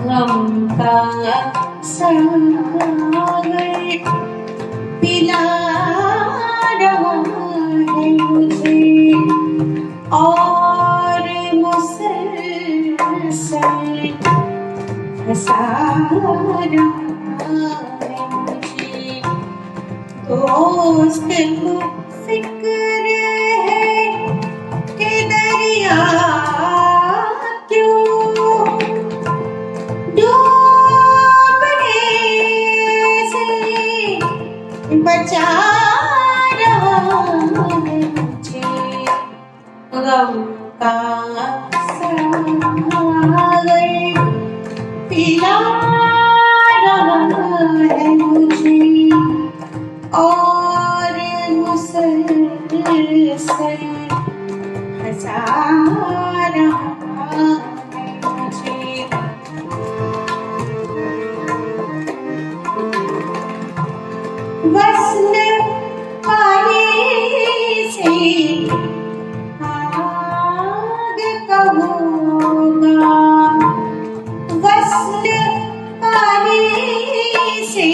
गम का सागर पिला रहा है मुझे और मुसलसल हंसा रहा है मुझे। दोस्त को फिक्र है कि दरिया क्यों डूबने से बचा रहा है मुझे। गम का सागर पिला रहा है मुझे और मुसलसल हंसा रहा है मुझे। वस्ल पाने से आग का होगा, वस्ल पाने से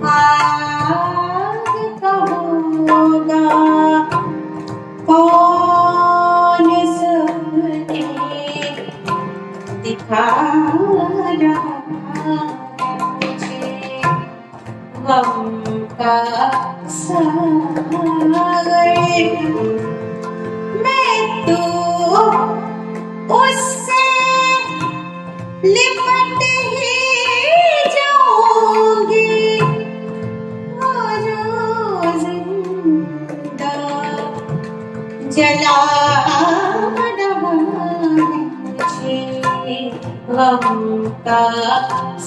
आग का होगा। कौन सपने दिखा रहा है मुझे। गम का सागर मैं तो उससे लिपट ही जाऊंगी। वो जो जिंदा जला रहा है मुझे। गम का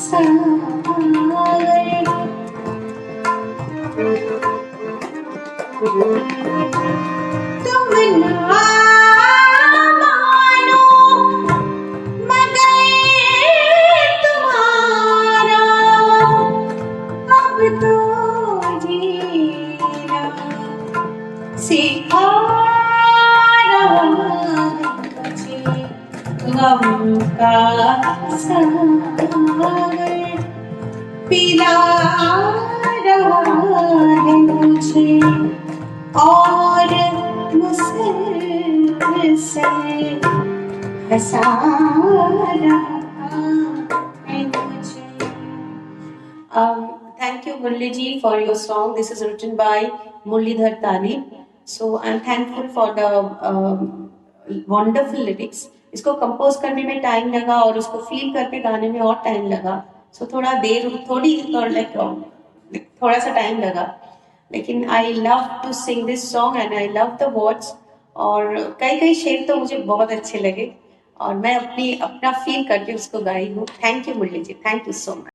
सागर तुम ना मानो मगर तुम्हारा अब तो जीना सिखा रहा है मुझे। गम का सागर पिला रहा है मुझे और मुसलसल हंसा रहा है मुझे। Thank you, Murli for your song. This is written by Murlidhar Taalib. So I'm thankful for the wonderful lyrics. इसको कंपोज करने में टाइम लगा और उसको फील करके गाने में और टाइम लगा। सो थोड़ा सा टाइम लगा, लेकिन I love to sing this song and I love the words. और कई शेर तो मुझे बहुत अच्छे लगे और मैं अपना फील करके उसको गाई हूँ। Thank you Murali ji, thank you so much.